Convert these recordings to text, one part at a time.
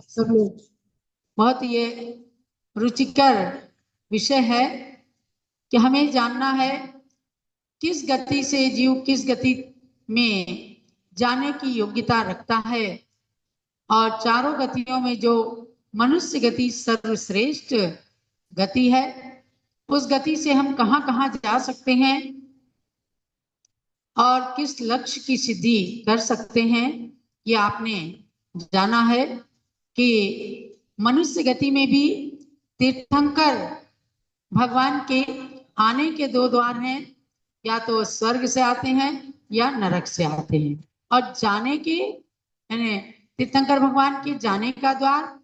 सब लोग। बहुत ये रुचिकर विषय है कि हमें जानना है किस गति से जीव किस गति में जाने की योग्यता रखता है, और चारों गतियों में जो मनुष्य गति सर्वश्रेष्ठ गति है, उस गति से हम कहां कहां जा सकते हैं और किस लक्ष्य की सिद्धि कर सकते हैं। ये आपने जाना है कि मनुष्य गति में भी तीर्थंकर भगवान के आने के दो द्वार हैं, या तो स्वर्ग से आते हैं या नरक से आते हैं। और जाने के यानी तीर्थंकर भगवान के जाने का द्वार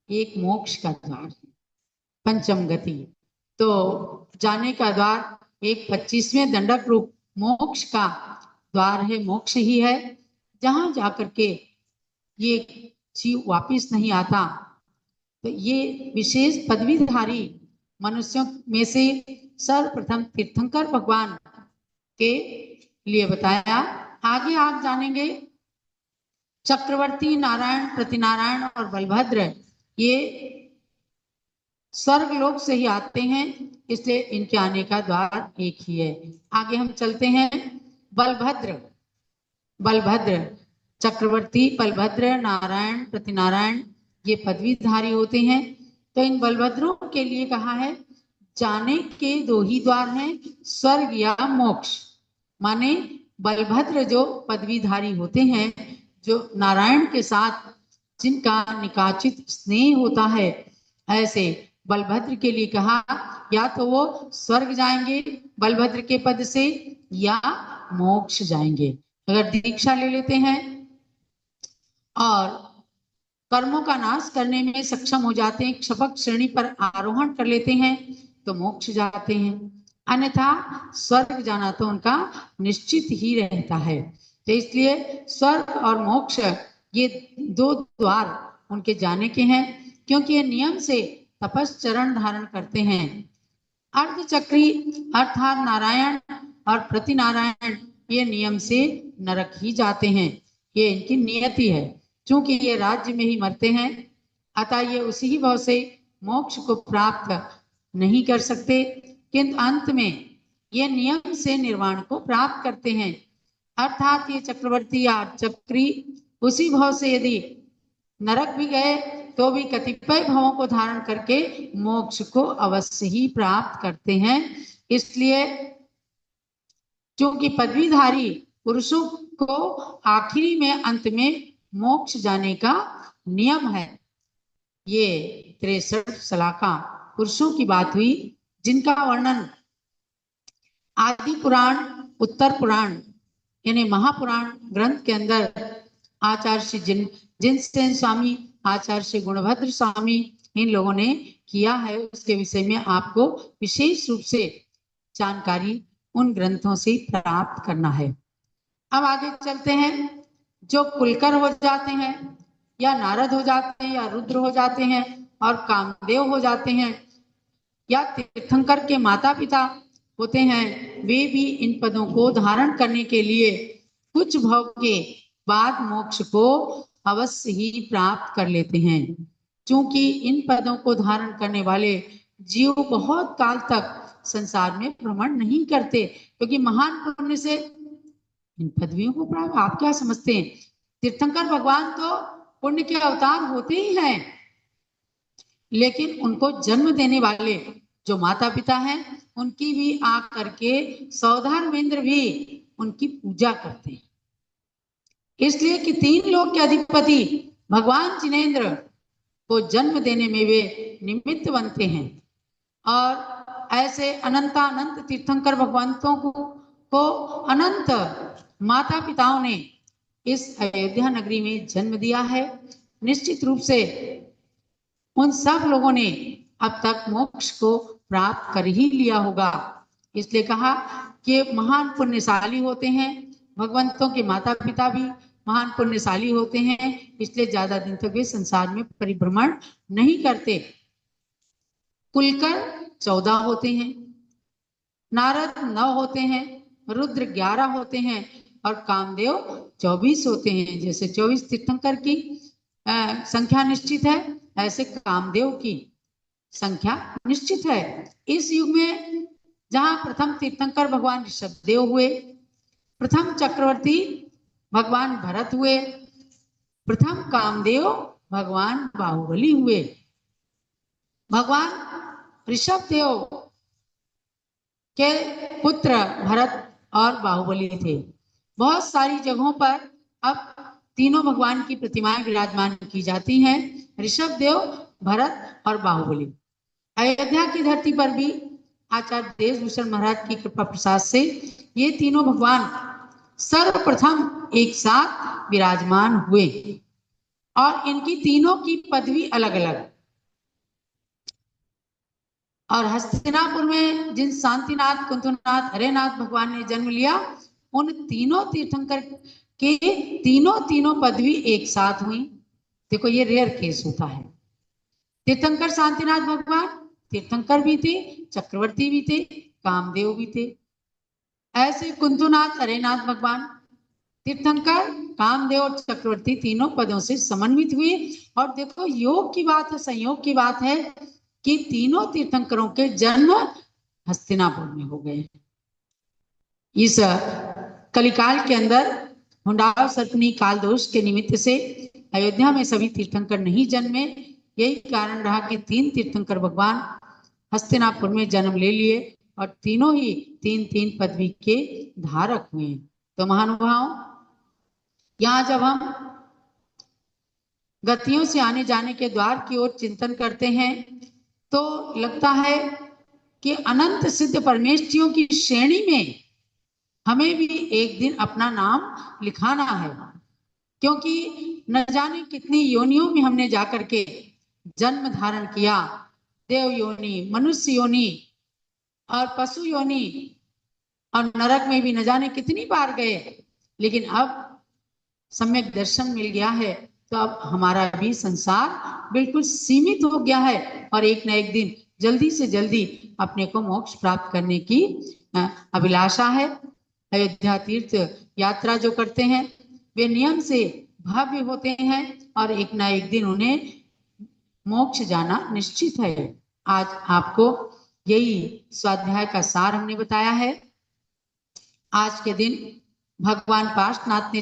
एक मोक्ष का द्वार है, पंचम गति। तो जाने का द्वार एक 25वें दंडक रूप मोक्ष का द्वार है, मोक्ष ही है, जहां जाकर के ये जीव वापिस नहीं आता। तो ये विशेष पदवीधारी मनुष्यों में से सर्वप्रथम तीर्थंकर भगवान के लिए बताया। आगे आप जानेंगे चक्रवर्ती, नारायण, प्रतिनारायण और बलभद्र ये स्वर्ग लोक से ही आते हैं, इसलिए इनके आने का द्वार एक ही है। आगे हम चलते हैं। बलभद्र, बलभद्र चक्रवर्ती, बलभद्र, नारायण, प्रतिनारायण ये पदवीधारी होते हैं। तो इन बलभद्रों के लिए कहा है जाने के दो ही द्वार हैं, स्वर्ग या मोक्ष। माने बलभद्र जो पदवीधारी होते हैं, जो नारायण के साथ जिनका निकाचित स्नेह होता है, ऐसे बलभद्र के लिए कहा या तो वो स्वर्ग जाएंगे बलभद्र के पद से या मोक्ष जाएंगे। अगर दीक्षा ले लेते हैं और कर्मों का नाश करने में सक्षम हो जाते हैं, क्षपक श्रेणी पर आरोहण कर लेते हैं, तो मोक्ष जाते हैं। अन्यथा स्वर्ग जाना तो उनका निश्चित ही रहता है। तो इसलिए स्वर्ग और मोक्ष ये दो द्वार उनके जाने के हैं, क्योंकि ये नियम से तपश्चरण धारण करते हैं। अर्धचक्री अर्थात नारायण और प्रतिनारायण ये नियम से नरक ही जाते हैं, ये इनकी नियति है। चूंकि ये राज्य में ही मरते हैं, अतः ये उसी ही भाव से मोक्ष को प्राप्त नहीं कर सकते, किंतु अंत में ये नियम से निर्वाण को प्राप्त करते हैं। अर्थात ये चक्रवर्ती या चक्री उसी भाव से यदि नरक भी गए तो भी कतिपय भावों को धारण करके मोक्ष को अवश्य ही प्राप्त करते हैं। इसलिए क्योंकि पदवीधारी पुरुषों को आखिरी में अंत में मोक्ष जाने का नियम है। ये 63 सलाखा पुरुषों की बात हुई, जिनका वर्णन आदि पुराण, उत्तर पुराण यानी महापुराण ग्रंथ के अंदर आचार्य श्री जिनसेन स्वामी, आचार्य श्री गुणभद्र स्वामी इन लोगों ने किया है। उसके विषय में आपको विशेष रूप से जानकारी उन ग्रंथों से प्राप्त करना है। अब आगे चलते हैं। जो कुलकर हो जाते हैं या नारद हो जाते हैं या रुद्र हो जाते हैं और कामदेव हो जाते हैं या तीर्थंकर के माता पिता होते हैं, वे भी इन पदों को धारण करने के लिए कुछ भव के बाद मोक्ष को अवश्य ही प्राप्त कर लेते हैं। क्योंकि इन पदों को धारण करने वाले जीव बहुत काल तक संसार में भ्रमण नहीं करते, क्योंकि महान पुण्य से इन पदवियों को प्राप्त। आप क्या समझते हैं? तीर्थंकर भगवान तो पुण्य के अवतार होते ही हैं, लेकिन उनको जन्म देने वाले जो माता पिता हैं, उनकी भी आ करके सौधर्मेंद्र भी उनकी पूजा करते हैं। इसलिए कि 3 लोक के अधिपति भगवान जिनेंद्र को जन्म देने में वे निमित्त बनते हैं। और ऐसे अनंतानंत तीर्थंकर भगवंतों को अनंत माता पिताओं ने इस अयोध्या नगरी में जन्म दिया है। निश्चित रूप से उन सब लोगों ने अब तक मोक्ष को प्राप्त कर ही लिया होगा। इसलिए कहा कि महान पुण्यशाली होते हैं, भगवंतों के माता पिता भी महान पुण्यशाली होते हैं, इसलिए ज्यादा दिन तक वे संसार में परिभ्रमण नहीं करते। कुलकर 14 होते हैं, नारद 9 होते हैं, रुद्र 11 होते हैं और कामदेव 24 होते हैं। जैसे 24 तीर्थंकर की संख्या निश्चित है, ऐसे कामदेव की संख्या निश्चित है। इस युग में जहां प्रथम तीर्थंकर भगवान ऋषभदेव हुए, प्रथम चक्रवर्ती भगवान भरत हुए, प्रथम कामदेव भगवान बाहुबली हुए। भगवान ऋषभदेव के पुत्र भरत और बाहुबली थे। बहुत सारी जगहों पर अब तीनों भगवान की प्रतिमाएं विराजमान की जाती हैं, ऋषभदेव, भरत और बाहुबली। अयोध्या की धरती पर भी आचार्य देशभूषण महाराज की कृपा प्रसाद से ये तीनों भगवान सर्वप्रथम एक साथ विराजमान हुए और इनकी तीनों की पदवी अलग अलग। और हस्तिनापुर में जिन शांतिनाथ, कुंतुनाथ, हरेनाथ भगवान ने जन्म लिया, उन तीनों तीर्थंकर के तीनों पदवी एक साथ हुई। देखो ये रेयर केस होता है। तीर्थंकर शांतिनाथ भगवान तीर्थंकर भी थे, चक्रवर्ती भी थे, कामदेव भी थे। ऐसे कुंतुनाथ, हरेनाथ भगवान तीर्थंकर, कामदेव और चक्रवर्ती तीनों पदों से समन्वित हुए। और देखो योग की बात है, संयोग की बात है कि तीनों तीर्थंकरों के जन्म हस्तिनापुर में हो गए। इस कलिकाल के अंदर हुंडाव सर्पनी काल दोष के निमित्त से अयोध्या में सभी तीर्थंकर नहीं जन्मे। यही कारण रहा कि 3 तीर्थंकर भगवान हस्तिनापुर में जन्म ले लिए और तीनों ही 3 पदवी के धारक हुए। तो महानुभाव, यहाँ जब हम गतियों से आने जाने के द्वार की ओर चिंतन करते हैं तो लगता है कि अनंत सिद्ध परमेष्ठियों की श्रेणी में हमें भी एक दिन अपना नाम लिखाना है, क्योंकि न जाने कितनी योनियों में हमने जाकर के जन्म धारण किया। देव योनि, मनुष्य योनि और पशु योनि और नरक में भी न जाने कितनी बार गए, लेकिन अब सम्यक दर्शन मिल गया है तो अब हमारा भी संसार बिल्कुल सीमित हो गया है और एक न एक दिन जल्दी से जल्दी अपने को मोक्ष प्राप्त करने की अभिलाषा है। अयोध्या तीर्थ यात्रा जो करते हैं वे नियम से भव्य होते हैं और एक न एक दिन उन्हें मोक्ष जाना निश्चित है। आज आपको यही स्वाध्याय का सार हमने बताया है। आज के दिन भगवान पार्श्वनाथ ने जब